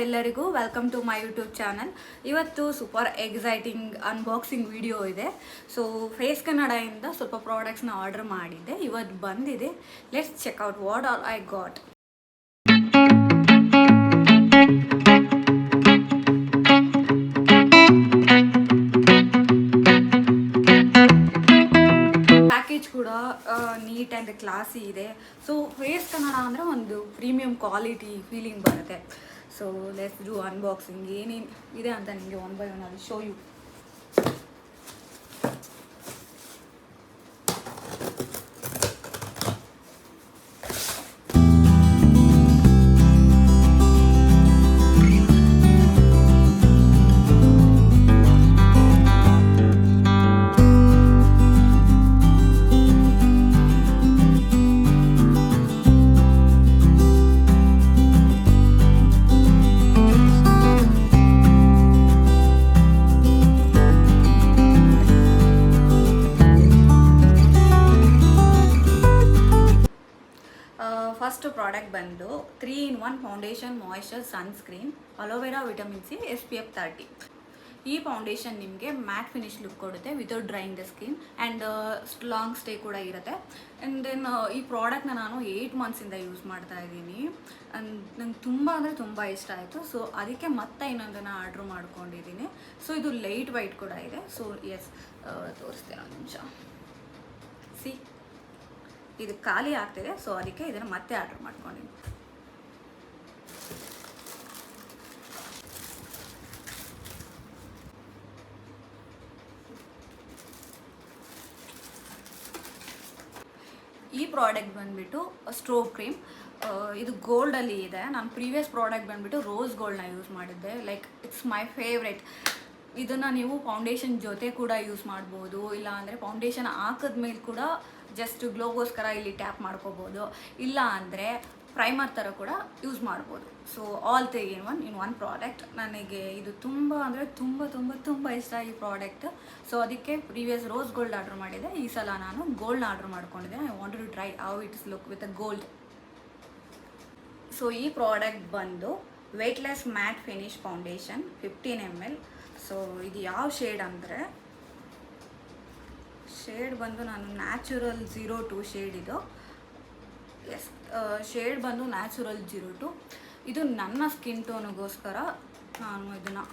ಎಲ್ಲರಿಗೂ welcome to my YouTube channel. ಇವತ್ತು super exciting unboxing video ಇದೆ. ಸೊ ಫೇಸ್ ಕನ್ನಡದಿಂದ ಸ್ವಲ್ಪ ಪ್ರಾಡಕ್ಟ್ಸ್ನ ಆರ್ಡರ್ ಮಾಡಿದ್ದೆ, ಇವತ್ತು ಬಂದಿದೆ. Let's check out what all I got. Package ಕೂಡ ನೀಟ್ ಆ್ಯಂಡ್ ಕ್ಲಾಸಿ ಇದೆ. ಸೊ ಫೇಸ್ ಕನ್ನಡ ಅಂದರೆ ಒಂದು ಪ್ರೀಮಿಯಂ ಕ್ವಾಲಿಟಿ ಫೀಲಿಂಗ್ ಬರುತ್ತೆ. So let's do unboxing. ಏನೇನು ಇದೆ ಅಂತ ನಿಮಗೆ ಒನ್ ಬೈ ಒನ್ ಅಲ್ಲಿ ಶೋ ಯು. ಫಸ್ಟ್ ಪ್ರಾಡಕ್ಟ್ ಬಂದು 3-in-1 foundation moisture sunscreen aloe vera vitamin C SPF 30. ಈ ಫೌಂಡೇಶನ್ ನಿಮಗೆ ಮ್ಯಾಟ್ ಫಿನಿಶ್ ಲುಕ್ ಕೊಡುತ್ತೆ without drying the skin and long stay ಕೂಡ ಇರುತ್ತೆ. ಆ್ಯಂಡ್ ದೆನ್ ಈ ಪ್ರಾಡಕ್ಟ್ನ ನಾನು 8 ಮಂತ್ಸಿಂದ ಯೂಸ್ ಮಾಡ್ತಾ ಇದ್ದೀನಿ. ನಂಗೆ ತುಂಬ ಅಂದರೆ ತುಂಬ ಇಷ್ಟ ಆಯಿತು. ಸೊ ಅದಕ್ಕೆ ಮತ್ತೆ ಇನ್ನೊಂದನ್ನು ಆರ್ಡ್ರ್ ಮಾಡ್ಕೊಂಡಿದ್ದೀನಿ. ಸೊ ಇದು ಲೈಟ್ ವೈಟ್ ಕೂಡ ಇದೆ. ಸೊ ಎಸ್, ತೋರಿಸ್ತೇನೆ ಒಂದು ನಿಮಿಷ. ಸಿ, ಇದು ಖಾಲಿ ಆಗ್ತಿದೆ. ಸೊ ಅದಕ್ಕೆ ಇದನ್ನು ಮತ್ತೆ ಆರ್ಡರ್ ಮಾಡ್ಕೊಂಡಿದ್ದೀನಿ. ಈ ಪ್ರಾಡಕ್ಟ್ ಬಂದುಬಿಟ್ಟು ಸ್ಟ್ರೋಬ್ ಕ್ರೀಮ್. ಇದು ಗೋಲ್ಡಲ್ಲಿ ಇದೆ. ನಾನು ಪ್ರೀವಿಯಸ್ ಪ್ರಾಡಕ್ಟ್ ಬಂದುಬಿಟ್ಟು ರೋಸ್ ಗೋಲ್ಡ್ನ ಯೂಸ್ ಮಾಡಿದ್ದೆ. Like it's my favourite. ಇದನ್ನು ನೀವು ಫೌಂಡೇಶನ್ ಜೊತೆ ಕೂಡ ಯೂಸ್ ಮಾಡ್ಬೋದು, ಇಲ್ಲ ಅಂದರೆ ಫೌಂಡೇಶನ್ ಹಾಕಿದ್ಮೇಲೆ ಕೂಡ ಜಸ್ಟ್ ಗ್ಲೋಗೋಸ್ಕರ ಇಲ್ಲಿ ಟ್ಯಾಪ್ ಮಾಡ್ಕೋಬೋದು, ಇಲ್ಲ ಅಂದರೆ ಪ್ರೈಮರ್ ಥರ ಕೂಡ ಯೂಸ್ ಮಾಡ್ಬೋದು. So all 3-in-1 product. ನನಗೆ ಇದು ತುಂಬ ಅಂದರೆ ತುಂಬ ತುಂಬ ತುಂಬ ಇಷ್ಟ ಈ ಪ್ರಾಡಕ್ಟ್. ಸೊ ಅದಕ್ಕೆ ಪ್ರೀವಿಯಸ್ ರೋಸ್ ಗೋಲ್ಡ್ ಆರ್ಡರ್ ಮಾಡಿದೆ. ಈ ಸಲ ನಾನು ಗೋಲ್ಡ್ನ ಆರ್ಡರ್ ಮಾಡ್ಕೊಂಡಿದ್ದೆ. I want to try how it's look with a gold. So ಈ ಪ್ರಾಡಕ್ಟ್ ಬಂದು weightless matte finish foundation 15 ml. So ಇದು ಯಾವ ಶೇಡ್ ಅಂದರೆ, ಶೇಡ್ ಬಂದು ನಾನು ನ್ಯಾಚುರಲ್ 02 ಶೇಡ್ ಇದು. ಎಸ್, ಶೇಡ್ ಬಂದು ನ್ಯಾಚುರಲ್ 02. ಇದು ನನ್ನ ಸ್ಕಿನ್ ಟೋನಿಗೋಸ್ಕರ ನಾನು ಇದನ್ನು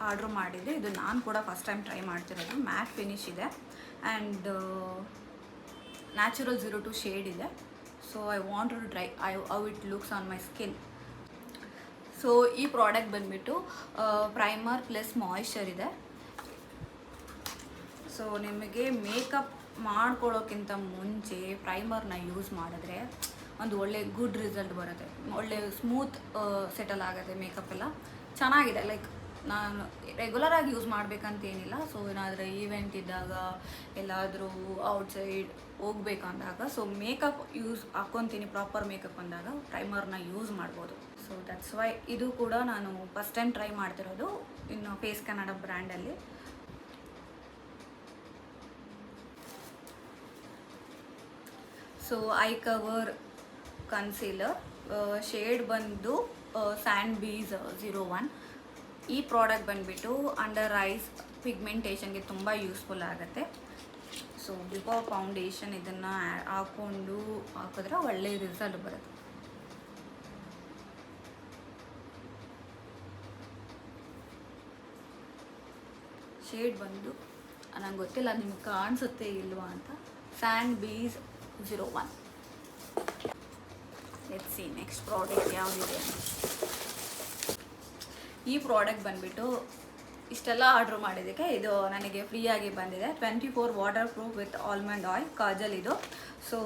ಆರ್ಡ್ರ್ ಮಾಡಿದ್ದೆ. ಇದು ನಾನು ಕೂಡ ಫಸ್ಟ್ ಟೈಮ್ ಟ್ರೈ ಮಾಡ್ತಿರೋದು. ಮ್ಯಾಟ್ ಫಿನಿಶ್ ಇದೆ ಆ್ಯಂಡ್ ನ್ಯಾಚುರಲ್ 02 ಶೇಡ್ ಇದೆ. So I want to try how it looks on my skin. So ಈ ಪ್ರಾಡಕ್ಟ್ ಬಂದುಬಿಟ್ಟು ಪ್ರೈಮರ್ ಪ್ಲಸ್ ಮಾಯಿಶ್ಚರ್ ಇದೆ. ಸೊ ನಿಮಗೆ ಮೇಕಪ್ ಮಾಡ್ಕೊಳ್ಳೋಕ್ಕಿಂತ ಮುಂಚೆ ಪ್ರೈಮರ್ನ ಯೂಸ್ ಮಾಡಿದ್ರೆ ಒಂದು ಒಳ್ಳೆ ಗುಡ್ ರಿಸಲ್ಟ್ ಬರುತ್ತೆ. ಒಳ್ಳೆ ಸ್ಮೂತ್ ಸೆಟಲ್ ಆಗುತ್ತೆ ಮೇಕಪ್ ಎಲ್ಲ ಚೆನ್ನಾಗಿದೆ. ಲೈಕ್ ನಾನು ರೆಗ್ಯುಲರಾಗಿ ಯೂಸ್ ಮಾಡಬೇಕಂತೇನಿಲ್ಲ. ಸೊ ಏನಾದರೂ ಈವೆಂಟ್ ಇದ್ದಾಗ, ಎಲ್ಲಾದರೂ ಔಟ್ಸೈಡ್ ಹೋಗ್ಬೇಕಂದಾಗ, ಸೊ ಮೇಕಪ್ ಯೂಸ್ ಹಾಕ್ಕೊತೀನಿ ಪ್ರಾಪರ್ ಮೇಕಪ್ ಅಂದಾಗ ಪ್ರೈಮರ್ನ ಯೂಸ್ ಮಾಡ್ಬೋದು. ಸೊ ದಟ್ಸ್ ವೈ ಇದು ಕೂಡ ನಾನು ಫಸ್ಟ್ ಟೈಮ್ ಟ್ರೈ ಮಾಡ್ತಿರೋದು ಇನ್ನು ಫೇಸ್ ಕನ್ನಡ ಬ್ರ್ಯಾಂಡಲ್ಲಿ. So I cover concealer, shade ಬಂದು ಸ್ಯಾಂಡ್ ಬೀಸ್ 01. ಈ ಪ್ರಾಡಕ್ಟ್ ಬಂದುಬಿಟ್ಟು ಅಂಡರ್ ಐಸ್ ಪಿಗ್ಮೆಂಟೇಷನ್ಗೆ ತುಂಬ ಯೂಸ್ಫುಲ್ ಆಗುತ್ತೆ. ಸೊ ಬಿಫೋರ್ ಫೌಂಡೇಶನ್ ಇದನ್ನು ಹಾಕಿದ್ರೆ ಒಳ್ಳೆ ರಿಸಲ್ಟ್ ಬರುತ್ತೆ. ಶೇಡ್ ಬಂದು ನಂಗೆ ಗೊತ್ತಿಲ್ಲ ನಿಮ್ಗೆ ಕಾಣಿಸುತ್ತೆ ಇಲ್ವಾ ಅಂತ, sand beige 01. Let's see next product ಯಾವುದಿದೆ. ಈ ಪ್ರಾಡಕ್ಟ್ ಬಂದುಬಿಟ್ಟು ಇಷ್ಟೆಲ್ಲ ಆರ್ಡ್ರ್ ಮಾಡಿದ್ದಕ್ಕೆ ಇದು ನನಗೆ ಫ್ರೀಯಾಗಿ ಬಂದಿದೆ. 24 water proof with almond oil kajal ಇದು. So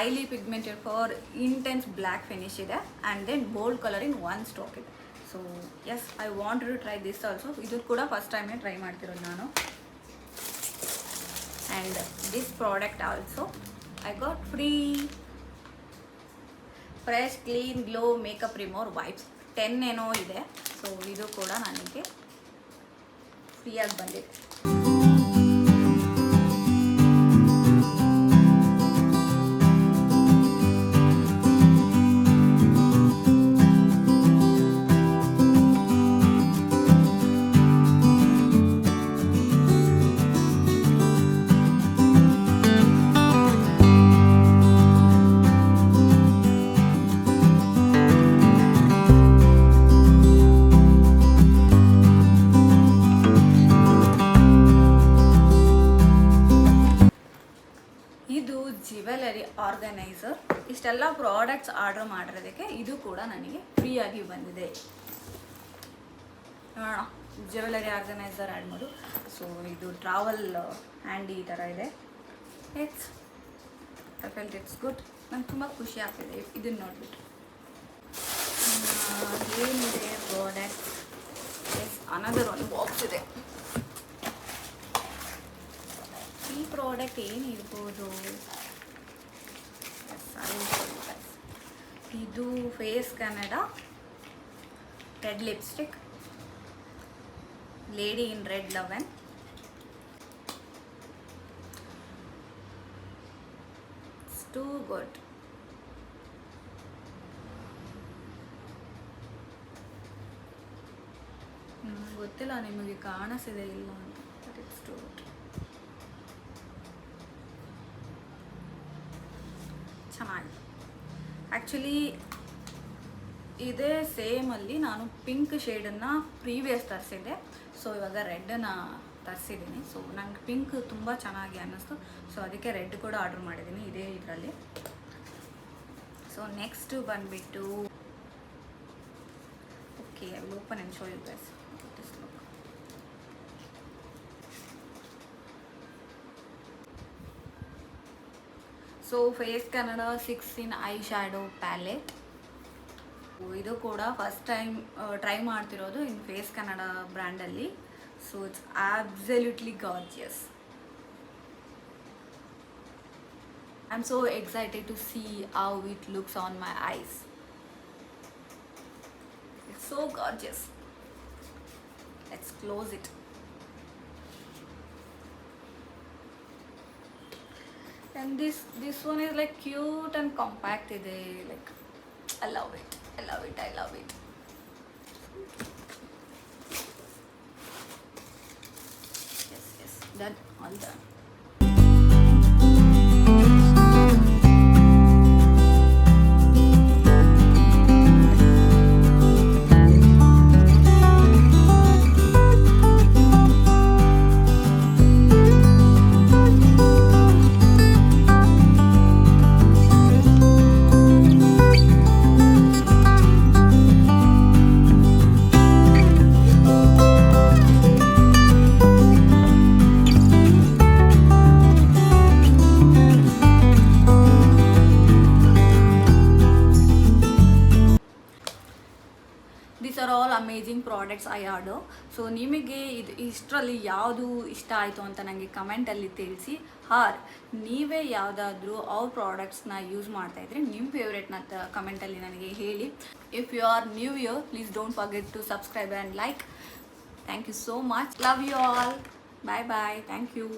highly pigmented for intense black finish ಇದೆ and then bold colour in 1 stroke ಇದೆ. So yes, I want to try this also. ಇದು ಕೂಡ ಫಸ್ಟ್ ಟೈಮೇ ಟ್ರೈ ಮಾಡ್ತಿರೋದು ನಾನು. And this product also I got free. Fresh clean glow makeup remover wipes 10 ಏನೋ ಇದೆ. So ಇದು ಕೂಡ ನನಗೆ ಫ್ರೀಯಾಗಿ ಬಂದಿದೆ. ಇದು ಜ್ಯುವೆಲರಿ ಆರ್ಗನೈಸರ್. ಇಷ್ಟೆಲ್ಲ ಪ್ರಾಡಕ್ಟ್ಸ್ ಆರ್ಡರ್ ಮಾಡಿರೋದಕ್ಕೆ ಇದು ಕೂಡ ನನಗೆ ಫ್ರೀಯಾಗಿ ಬಂದಿದೆ. ನೋಡೋಣ, ಜ್ಯುವೆಲರಿ ಆರ್ಗನೈಸರ್ ಆ್ಯಡ್ ಮಾಡು. ಸೊ ಇದು ಟ್ರಾವೆಲ್ ಹ್ಯಾಂಡಿ ಈ ಥರ ಇದೆ. I felt it's good. ನಂಗೆ ತುಂಬ ಖುಷಿ ಆಗ್ತಿದೆ ಇದನ್ನು ನೋಡಿಬಿಟ್ಟು. ಏನಿದೆ ಪ್ರಾಡಕ್ಟ್? ಅನದರ್ ಒಂದು ಬಾಕ್ಸ್ ಇದೆ. ಈ ಪ್ರಾಡಕ್ಟ್ ಏನಿರ್ಬೋದು? ಇದು faces Canada red lipstick, lady in red ಲವೆನ್. It's too good. ಗೊತ್ತಿಲ್ಲ ನಿಮಗೆ ಕಾಣಿಸಿದೆ ಇಲ್ಲ ಅಂತ, ಬಟ್ ಇಟ್ಸ್ ಟೂ ಗುಡ್. ಚೆನ್ನಾಗಿದೆ. ಆ್ಯಕ್ಚುಲಿ ಇದೇ ಸೇಮಲ್ಲಿ ನಾನು ಪಿಂಕ್ ಶೇಡನ್ನು ಪ್ರೀವಿಯಸ್ ತರಿಸಿದ್ದೆ. ಸೊ ಇವಾಗ ರೆಡ್ಡನ್ನು ತರಿಸಿದ್ದೀನಿ. ಸೊ ನಂಗೆ ಪಿಂಕ್ ತುಂಬ ಚೆನ್ನಾಗಿ ಅನ್ನಿಸ್ತು. ಸೊ ಅದಕ್ಕೆ ರೆಡ್ ಕೂಡ ಆರ್ಡ್ರ್ ಮಾಡಿದ್ದೀನಿ ಇದೇ ಇದರಲ್ಲಿ. ಸೊ ನೆಕ್ಸ್ಟ್ ಬಂದುಬಿಟ್ಟು okay, I will open and show you guys. So face Canada 6 in eye shadow palette. ಇದು ಕೂಡ ಫಸ್ಟ್ ಟೈಮ್ ಟ್ರೈ ಮಾಡ್ತಿರೋದು ಇನ್ ಫೇಸ್ ಕನ್ನಡ ಬ್ರ್ಯಾಂಡಲ್ಲಿ. So it's absolutely gorgeous. I am so excited to see how it looks on my eyes. It's so gorgeous. Let's close it. And this one is like cute and compact ide. Like I love it. Yes, done, all done. These are all amazing products I order. So ನಿಮಗೆ ಇಷ್ಟರಲ್ಲಿ ಯಾವುದು ಇಷ್ಟ ಆಯಿತು ಅಂತ ನನಗೆ ಕಮೆಂಟಲ್ಲಿ ತಿಳಿಸಿ. ಹಾರ್ ನೀವೇ ಯಾವುದಾದ್ರೂ ಅವ್ರ ಪ್ರಾಡಕ್ಟ್ಸ್ನ ಯೂಸ್ ಮಾಡ್ತಾಯಿದ್ರೆ ನಿಮ್ಮ ಫೇವ್ರೇಟ್ನ ಕಮೆಂಟಲ್ಲಿ ನನಗೆ ಹೇಳಿ. If you are new here, please don't forget to subscribe and like. Thank you so much. Love you all. Bye bye. Thank you.